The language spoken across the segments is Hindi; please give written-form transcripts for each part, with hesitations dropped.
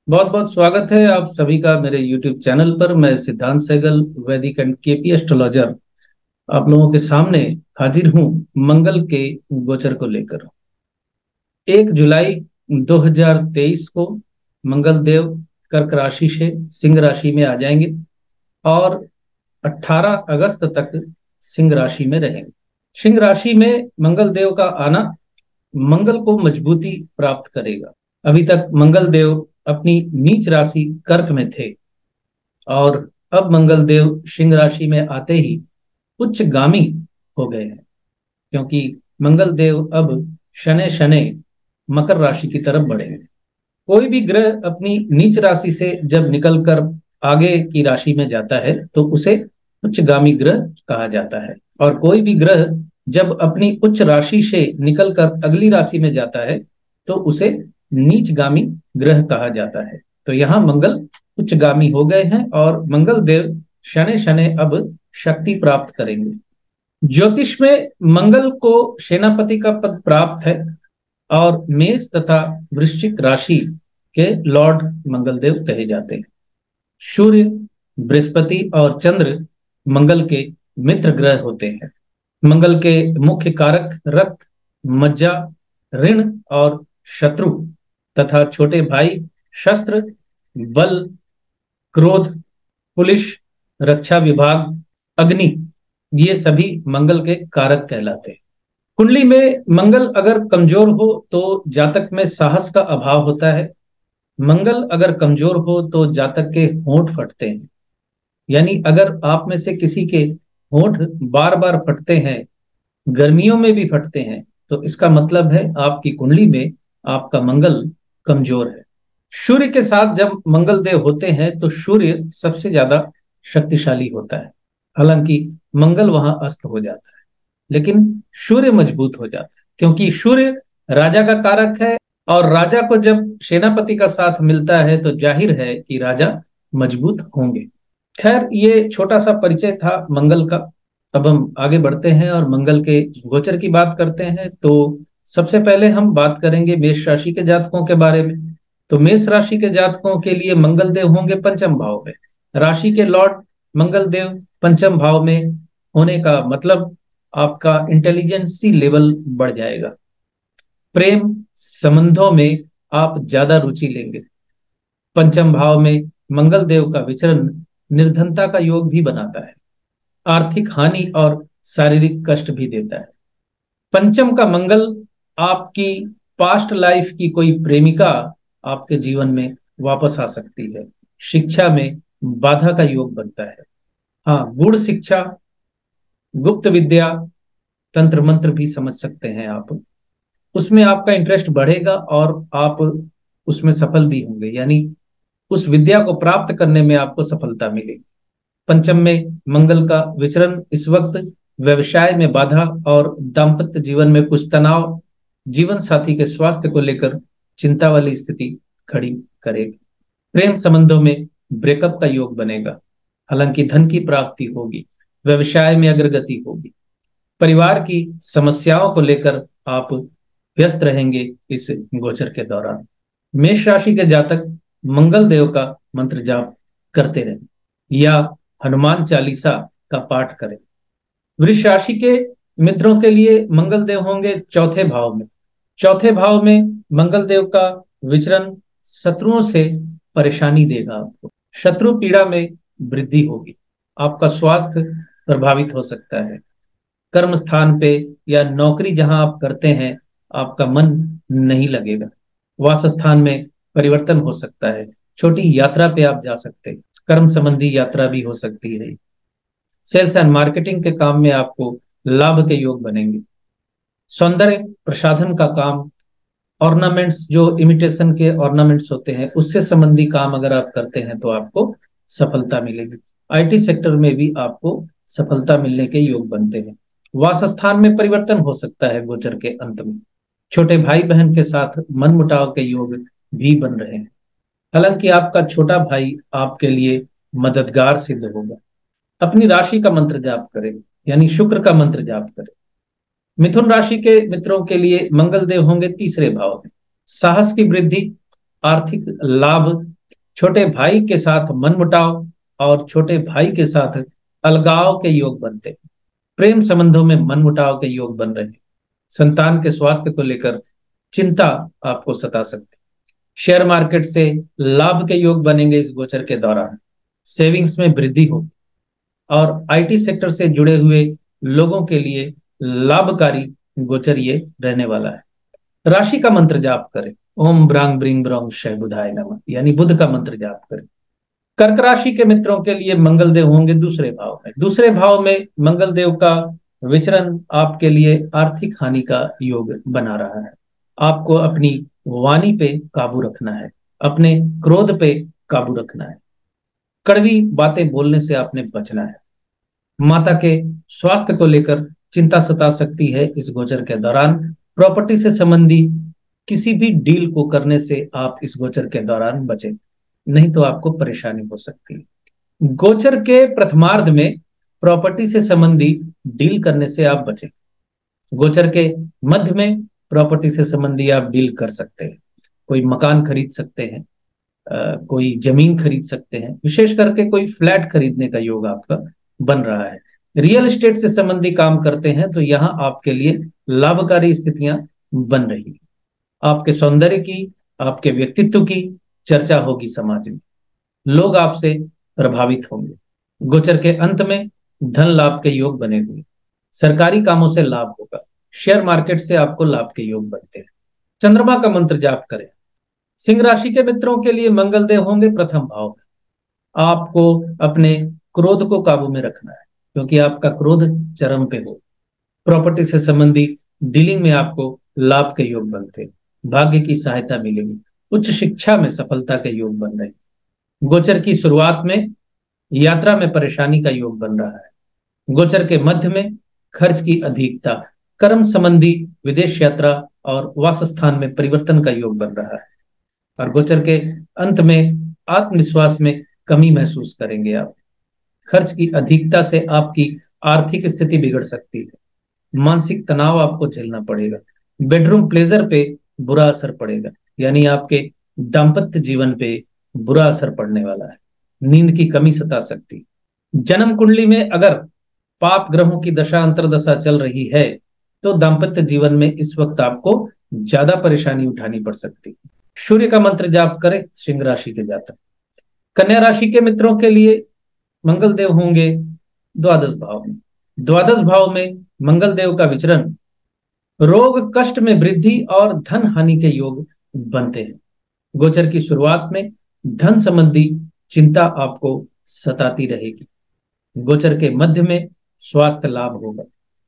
बहुत बहुत स्वागत है आप सभी का मेरे YouTube चैनल पर। मैं सिद्धांत सहगल, वैदिक एंड केपी एस्ट्रोलॉजर, आप लोगों के सामने हाजिर हूँ मंगल के गोचर को लेकर। 1 जुलाई 2023 को मंगल देव कर्क राशि से सिंह राशि में आ जाएंगे और 18 अगस्त तक सिंह राशि में रहेंगे। सिंह राशि में मंगल देव का आना मंगल को मजबूती प्राप्त करेगा। अभी तक मंगल देव अपनी नीच राशि कर्क में थे और अब मंगल देव सिंह राशि में आते ही उच्चगामी हो गए हैं, क्योंकि मंगल देव अब शनै शनै मकर राशि की तरफ बढ़ेंगे। कोई भी ग्रह अपनी नीच राशि से जब निकलकर आगे की राशि में जाता है तो उसे उच्चगामी ग्रह कहा जाता है, और कोई भी ग्रह जब अपनी उच्च राशि से निकलकर अगली राशि में जाता है तो उसे नीचगामी ग्रह कहा जाता है। तो यहाँ मंगल उच्चगामी हो गए हैं और मंगल देव शनै शनै अब शक्ति प्राप्त करेंगे। ज्योतिष में मंगल को सेनापति का पद प्राप्त है और मेष तथा वृश्चिक राशि के लॉर्ड मंगलदेव कहे जाते हैं। सूर्य, बृहस्पति और चंद्र मंगल के मित्र ग्रह होते हैं। मंगल के मुख्य कारक रक्त, मज्जा, ऋण और शत्रु तथा छोटे भाई, शस्त्र, बल, क्रोध, पुलिस, रक्षा विभाग, अग्नि, ये सभी मंगल के कारक कहलाते हैं। कुंडली में मंगल अगर कमजोर हो तो जातक में साहस का अभाव होता है। मंगल अगर कमजोर हो तो जातक के होंठ फटते हैं। यानी अगर आप में से किसी के होंठ बार बार फटते हैं, गर्मियों में भी फटते हैं, तो इसका मतलब है आपकी कुंडली में आपका मंगल कमजोर है। सूर्य के साथ जब मंगल देव होते हैं तो सूर्य सबसे ज्यादा शक्तिशाली होता है। हालांकि मंगल वहां अस्त हो जाता है, लेकिन सूर्य मजबूत हो जाता है, क्योंकि सूर्य राजा का कारक है और राजा को जब सेनापति का साथ मिलता है तो जाहिर है कि राजा मजबूत होंगे। खैर, ये छोटा सा परिचय था मंगल का। अब हम आगे बढ़ते हैं और मंगल के गोचर की बात करते हैं। तो सबसे पहले हम बात करेंगे मेष राशि के जातकों के बारे में। तो मेष राशि के जातकों के लिए मंगल देव होंगे पंचम भाव में। राशि के लॉर्ड मंगल देव पंचम भाव में होने का मतलब आपका इंटेलिजेंसी लेवल बढ़ जाएगा। प्रेम संबंधों में आप ज्यादा रुचि लेंगे। पंचम भाव में मंगल देव का विचरण निर्धनता का योग भी बनाता है, आर्थिक हानि और शारीरिक कष्ट भी देता है। पंचम का मंगल आपकी पास्ट लाइफ की कोई प्रेमिका आपके जीवन में वापस आ सकती है। शिक्षा में बाधा का योग बनता है। हाँ, गुड़ शिक्षा, गुप्त विद्या, तंत्र मंत्र भी समझ सकते हैं आप। उसमें आपका इंटरेस्ट बढ़ेगा और आप उसमें सफल भी होंगे, यानी उस विद्या को प्राप्त करने में आपको सफलता मिलेगी। पंचम में मंगल का विचरण इस वक्त व्यवसाय में बाधा और दाम्पत्य जीवन में कुछ तनाव, जीवन साथी के स्वास्थ्य को लेकर चिंता वाली स्थिति खड़ी करेगी। प्रेम संबंधों में ब्रेकअप का योग बनेगा। हालांकि धन की प्राप्ति होगी, व्यवसाय में अग्रगति होगी। परिवार की समस्याओं को लेकर आप व्यस्त रहेंगे इस गोचर के दौरान। मेष राशि के जातक मंगल देव का मंत्र जाप करते रहें या हनुमान चालीसा का पाठ करें। वृष राशि के मित्रों के लिए मंगल देव होंगे चौथे भाव में। चौथे भाव में मंगल देव का विचरण शत्रुओं से परेशानी देगा आपको। शत्रु पीड़ा में वृद्धि होगी। आपका स्वास्थ्य प्रभावित हो सकता है। कर्म स्थान पे या नौकरी जहां आप करते हैं आपका मन नहीं लगेगा। वास स्थान में परिवर्तन हो सकता है। छोटी यात्रा पे आप जा सकते हैं। कर्म संबंधी यात्रा भी हो सकती है। सेल्स एंड मार्केटिंग के काम में आपको लाभ के योग बनेंगे। सौंदर्य प्रसाधन का काम, ऑर्नामेंट्स, जो इमिटेशन के ऑर्नामेंट्स होते हैं उससे संबंधी काम अगर आप करते हैं तो आपको सफलता मिलेगी। आईटी सेक्टर में भी आपको सफलता मिलने के योग बनते हैं। वासस्थान में परिवर्तन हो सकता है गोचर के अंत में। छोटे भाई बहन के साथ मनमुटाव के योग भी बन रहे हैं। हालांकि आपका छोटा भाई आपके लिए मददगार सिद्ध होगा। अपनी राशि का मंत्र जाप करें, यानी शुक्र का मंत्र जाप करें। मिथुन राशि के मित्रों के लिए मंगल देव होंगे तीसरे भाव में। साहस की वृद्धि, आर्थिक लाभ, छोटे भाई के साथ मनमुटाव और छोटे भाई के साथ अलगाव के योग बनते हैं। प्रेम संबंधों में मनमुटाव के योग बन रहे हैं। संतान के स्वास्थ्य को लेकर चिंता आपको सता सकती है। शेयर मार्केट से लाभ के योग बनेंगे इस गोचर के दौरान। सेविंग्स में वृद्धि होगी और आईटी सेक्टर से जुड़े हुए लोगों के लिए लाभकारी गोचर ये रहने वाला है। राशि का मंत्र जाप करें, ओम ब्रांग ब्रिंग ब्रोंग शय बुधाय नमः, यानी बुध का मंत्र जाप करें। कर्क राशि के मित्रों के लिए मंगल देव होंगे दूसरे भाव में। दूसरे भाव में मंगल देव का विचरण आपके लिए आर्थिक हानि का योग बना रहा है। आपको अपनी वाणी पे काबू रखना है, अपने क्रोध पे काबू रखना है, कड़वी बातें बोलने से आपने बचना है। माता के स्वास्थ्य को लेकर चिंता सता सकती है इस गोचर के दौरान। प्रॉपर्टी से संबंधी किसी भी डील को करने से आप इस गोचर के दौरान बचें, नहीं तो आपको परेशानी हो सकती है। गोचर के प्रथमार्ध में प्रॉपर्टी से संबंधी डील करने से आप बचें। गोचर के मध्य में प्रॉपर्टी से संबंधी आप डील कर सकते हैं। कोई मकान खरीद सकते हैं, कोई जमीन खरीद सकते हैं, विशेष करके कोई फ्लैट खरीदने का योग आपका बन रहा है। रियल एस्टेट से संबंधी काम करते हैं तो यहाँ आपके लिए लाभकारी स्थितियां बन रही है। आपके सौंदर्य की, आपके व्यक्तित्व की चर्चा होगी समाज में, लोग आपसे प्रभावित होंगे। गोचर के अंत में धन लाभ के योग बने हुए, सरकारी कामों से लाभ होगा, शेयर मार्केट से आपको लाभ के योग बनते हैं। चंद्रमा का मंत्र जाप करें। सिंह राशि के मित्रों के लिए मंगल देव होंगे प्रथम भाव में। आपको अपने क्रोध को काबू में रखना है, क्योंकि आपका क्रोध चरम पे हो। प्रॉपर्टी से संबंधी डीलिंग में आपको लाभ के योग बनते हैं, भाग्य की सहायता मिलेगी, उच्च शिक्षा में सफलता के योग बन रहे हैं। गोचर की शुरुआत में यात्रा में परेशानी का योग बन रहा है। गोचर के मध्य में खर्च की अधिकता, कर्म संबंधी विदेश यात्रा और वासस्थान में परिवर्तन का योग बन रहा है। और गोचर के अंत में आत्मविश्वास में कमी महसूस करेंगे आप। खर्च की अधिकता से आपकी आर्थिक स्थिति बिगड़ सकती है। मानसिक तनाव आपको झेलना पड़ेगा। बेडरूम प्लेजर पे बुरा असर पड़ेगा, यानी आपके दाम्पत्य जीवन पे बुरा असर पड़ने वाला है। नींद की कमी सता सकती। जन्म कुंडली में अगर पाप ग्रहों की दशा अंतरदशा चल रही है तो दाम्पत्य जीवन में इस वक्त आपको ज्यादा परेशानी उठानी पड़ सकती है। सूर्य का मंत्र जाप करें सिंह राशि के जातक। कन्या राशि के मित्रों के लिए मंगल देव होंगे द्वादश भाव में। द्वादश भाव में मंगल देव का विचरण रोग कष्ट में वृद्धि और धन हानि के योग बनते हैं। गोचर की शुरुआत में धन संबंधी चिंता आपको सताती रहेगी। गोचर के मध्य में स्वास्थ्य लाभ होगा।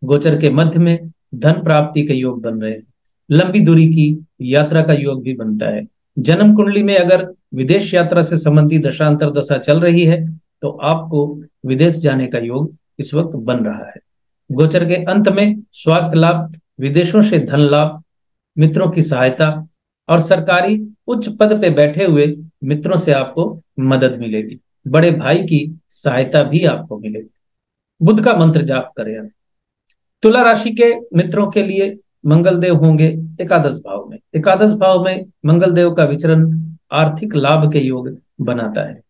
गोचर के मध्य में धन प्राप्ति के योग बन रहे हैं। लंबी दूरी की यात्रा का योग भी बनता है। जन्म कुंडली में अगर विदेश यात्रा से संबंधी दशांतर दशा चल रही है तो आपको विदेश जाने का योग इस वक्त बन रहा है। गोचर के अंत में स्वास्थ्य लाभ, विदेशों से धन लाभ, मित्रों की सहायता और सरकारी उच्च पद पे बैठे हुए मित्रों से आपको मदद मिलेगी। बड़े भाई की सहायता भी आपको मिलेगी। बुध का मंत्र जाप करें आप। तुला राशि के मित्रों के लिए मंगल देव होंगे एकादश भाव में। एकादश भाव में मंगल देव का विचरण आर्थिक लाभ के योग बनाता है।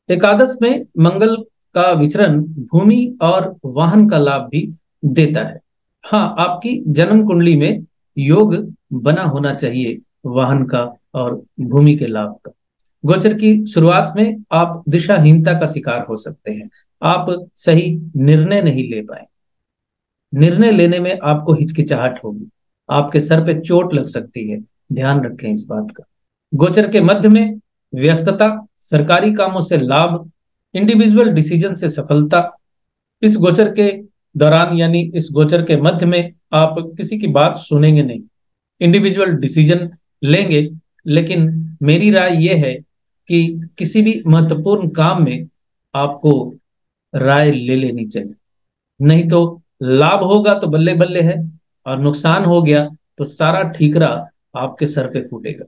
एकादश में मंगल का विचरण भूमि और वाहन का लाभ भी देता है। हाँ, आपकी जन्म कुंडली में योग बना होना चाहिए वाहन का और भूमि के लाभ का। गोचर की शुरुआत में आप दिशाहीनता का शिकार हो सकते हैं। आप सही निर्णय नहीं ले पाए। निर्णय लेने में आपको हिचकिचाहट होगी। आपके सर पे चोट लग सकती है, ध्यान रखें इस बात का। गोचर के मध्य में व्यस्तता, सरकारी कामों से लाभ, इंडिविजुअल डिसीजन से सफलता। इस गोचर के दौरान यानी इस गोचर के मध्य में आप किसी की बात सुनेंगे नहीं, इंडिविजुअल डिसीजन लेंगे। लेकिन मेरी राय यह है कि किसी भी महत्वपूर्ण काम में आपको राय ले लेनी चाहिए, नहीं तो लाभ होगा तो बल्ले बल्ले है और नुकसान हो गया तो सारा ठीकरा आपके सर पे फूटेगा।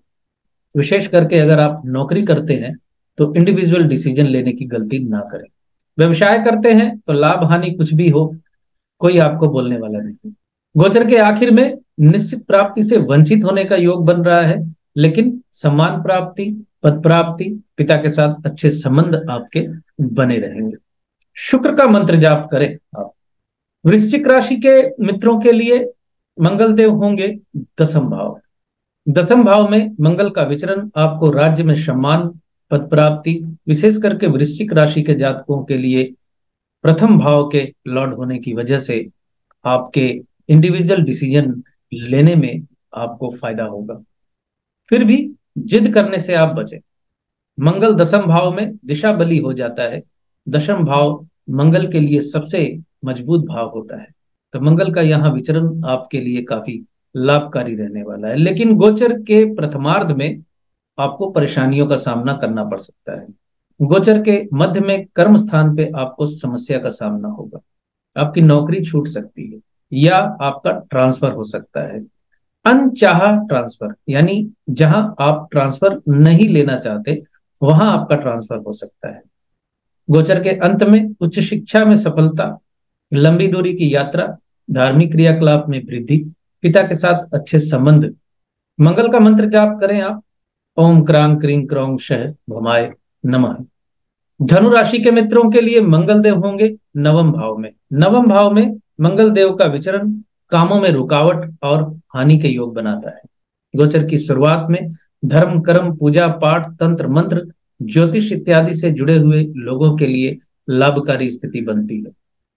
विशेष करके अगर आप नौकरी करते हैं तो इंडिविजुअल डिसीजन लेने की गलती ना करें। व्यवसाय करते हैं तो लाभ हानि कुछ भी हो, कोई आपको बोलने वाला नहीं। गोचर के आखिर में निश्चित प्राप्ति से वंचित होने का योग बन रहा है, लेकिन सम्मान प्राप्ति, पद प्राप्ति, पिता के साथ अच्छे संबंध आपके बने रहेंगे। शुक्र का मंत्र जाप करें आप। वृश्चिक राशि के मित्रों के लिए मंगल देव होंगे दसम भाव। दसम भाव में मंगल का विचरण आपको राज्य में सम्मान, पद प्राप्ति, विशेष करके वृश्चिक राशि के जातकों के लिए प्रथम भाव के लॉर्ड होने की वजह से आपके इंडिविजुअल डिसीजन लेने में आपको फायदा होगा। फिर भी जिद करने से आप बचें। मंगल दसम भाव में दिशा बली हो जाता है। दशम भाव मंगल के लिए सबसे मजबूत भाव होता है, तो मंगल का यहाँ विचरण आपके लिए काफी लाभकारी रहने वाला है। लेकिन गोचर के प्रथमार्ध में आपको परेशानियों का सामना करना पड़ सकता है। गोचर के मध्य में कर्म स्थान पे आपको समस्या का सामना होगा। आपकी नौकरी छूट सकती है या आपका ट्रांसफर हो सकता है। अनचाहा ट्रांसफर, यानी जहां आप ट्रांसफर नहीं लेना चाहते वहां आपका ट्रांसफर हो सकता है। गोचर के अंत में उच्च शिक्षा में सफलता, लंबी दूरी की यात्रा, धार्मिक क्रियाकलाप में वृद्धि, पिता के साथ अच्छे संबंध। मंगल का मंत्र जाप करें आप। ओम क्रांग क्रीं क्रौं शह भमाय नमः। धनु राशि के मित्रों के लिए मंगल देव होंगे नवम भाव में। नवम भाव में मंगल देव का विचरण कामों में रुकावट और हानि के योग बनाता है। गोचर की शुरुआत में धर्म, कर्म, पूजा पाठ, तंत्र मंत्र, ज्योतिष इत्यादि से जुड़े हुए लोगों के लिए लाभकारी स्थिति बनती है।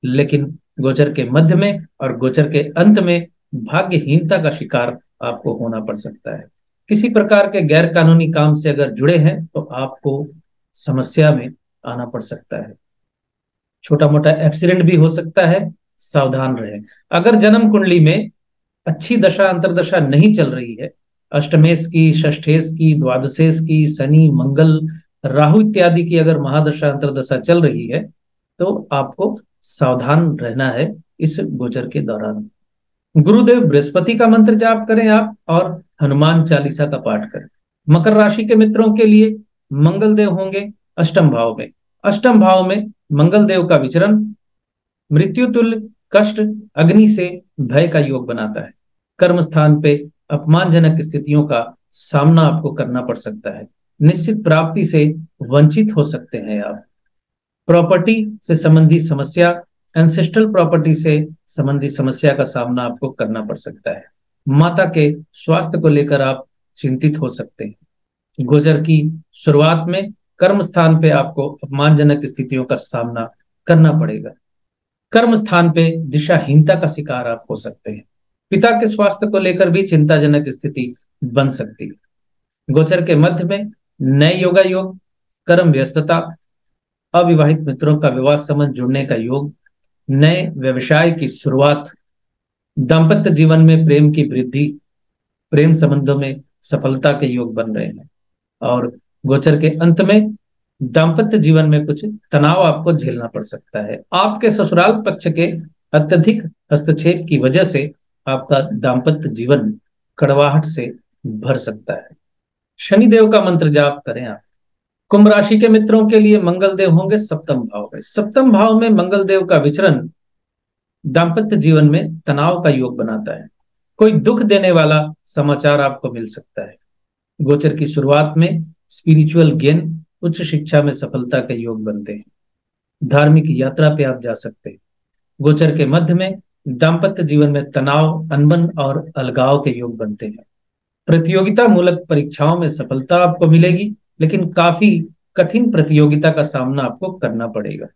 लेकिन गोचर के मध्य में और गोचर के अंत में भाग्यहीनता का शिकार आपको होना पड़ सकता है। किसी प्रकार के गैर कानूनी काम से अगर जुड़े हैं तो आपको समस्या में आना पड़ सकता है। छोटा मोटा एक्सीडेंट भी हो सकता है, सावधान रहें। अगर जन्म कुंडली में अच्छी दशा अंतरदशा नहीं चल रही है, अष्टमेश की, षष्ठेश की, द्वादशेश की, शनि, मंगल, राहु इत्यादि की अगर महादशा अंतरदशा चल रही है तो आपको सावधान रहना है इस गोचर के दौरान। गुरुदेव बृहस्पति का मंत्र जाप करें आप और हनुमान चालीसा का पाठ करें। मकर राशि के मित्रों के लिए मंगल देव होंगे अष्टम भाव में। अष्टम भाव में मंगल देव का विचरण मृत्यु तुल्य कष्ट, अग्नि से भय का योग बनाता है। कर्म स्थान पे अपमानजनक स्थितियों का सामना आपको करना पड़ सकता है। निश्चित प्राप्ति से वंचित हो सकते हैं आप। प्रॉपर्टी से संबंधी समस्या, एंसेस्ट्रल प्रॉपर्टी से संबंधी समस्या का सामना आपको करना पड़ सकता है। माता के स्वास्थ्य को लेकर आप चिंतित हो सकते हैं। गोचर की शुरुआत में कर्म स्थान पे आपको अपमानजनक स्थितियों का सामना करना पड़ेगा। कर्म स्थान पे दिशाहीनता का शिकार आप हो सकते हैं। पिता के स्वास्थ्य को लेकर भी चिंताजनक स्थिति बन सकती है। गोचर के मध्य में नए योगा योग, कर्म व्यस्तता, अविवाहित मित्रों का विवाह संबंध जुड़ने का योग, नए व्यवसाय की शुरुआत, दाम्पत्य जीवन में प्रेम की वृद्धि, प्रेम संबंधों में सफलता के योग बन रहे हैं। और गोचर के अंत में दाम्पत्य जीवन में कुछ तनाव आपको झेलना पड़ सकता है। आपके ससुराल पक्ष के अत्यधिक हस्तक्षेप की वजह से आपका दाम्पत्य जीवन कड़वाहट से भर सकता है। शनिदेव का मंत्र जाप करें आप। कुंभ राशि के मित्रों के लिए मंगल देव होंगे सप्तम भाव में। सप्तम भाव में मंगल देव का विचरण दाम्पत्य जीवन में तनाव का योग बनाता है। कोई दुख देने वाला समाचार आपको मिल सकता है। गोचर की शुरुआत में स्पिरिचुअल गेन, उच्च शिक्षा में सफलता के योग बनते हैं। धार्मिक यात्रा पे आप जा सकते हैं। गोचर के मध्य में दाम्पत्य जीवन में तनाव, अनबन और अलगाव के योग बनते हैं। प्रतियोगिता मूलक परीक्षाओं में सफलता आपको मिलेगी, लेकिन काफी कठिन प्रतियोगिता का सामना आपको करना पड़ेगा।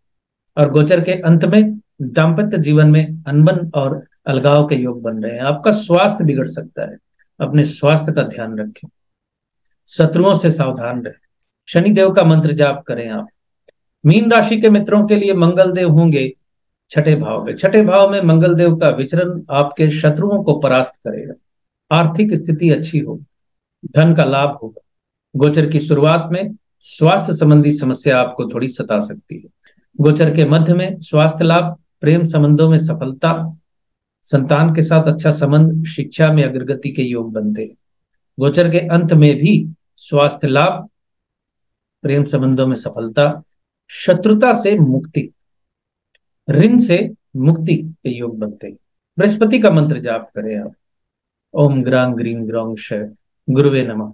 और गोचर के अंत में दाम्पत्य जीवन में अनबन और अलगाव के योग बन रहे हैं। आपका स्वास्थ्य बिगड़ सकता है, अपने स्वास्थ्य का ध्यान रखें। शत्रुओं से सावधान रहें। शनिदेव का मंत्र जाप करें आप। मीन राशि के मित्रों के लिए मंगल देव होंगे छठे भाव में। छठे भाव में मंगल देव का विचरण आपके शत्रुओं को परास्त करेगा। आर्थिक स्थिति अच्छी होगी, धन का लाभ होगा। गोचर की शुरुआत में स्वास्थ्य संबंधी समस्या आपको थोड़ी सता सकती है। गोचर के मध्य में स्वास्थ्य लाभ, प्रेम संबंधों में सफलता, संतान के साथ अच्छा संबंध, शिक्षा में अग्रगति के योग बनते हैं। गोचर के अंत में भी स्वास्थ्य लाभ, प्रेम संबंधों में सफलता, शत्रुता से मुक्ति, ऋण से मुक्ति के योग बनते हैं। बृहस्पति का मंत्र जाप करें आप। ओम ग्रां ग्रीं ग्रौं श गुरुवे नमः।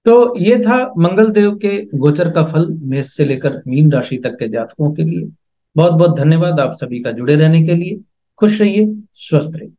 तो ये था मंगल देव के गोचर का फल मेष से लेकर मीन राशि तक के जातकों के लिए। बहुत बहुत धन्यवाद आप सभी का जुड़े रहने के लिए। खुश रहिए, स्वस्थ रहिए।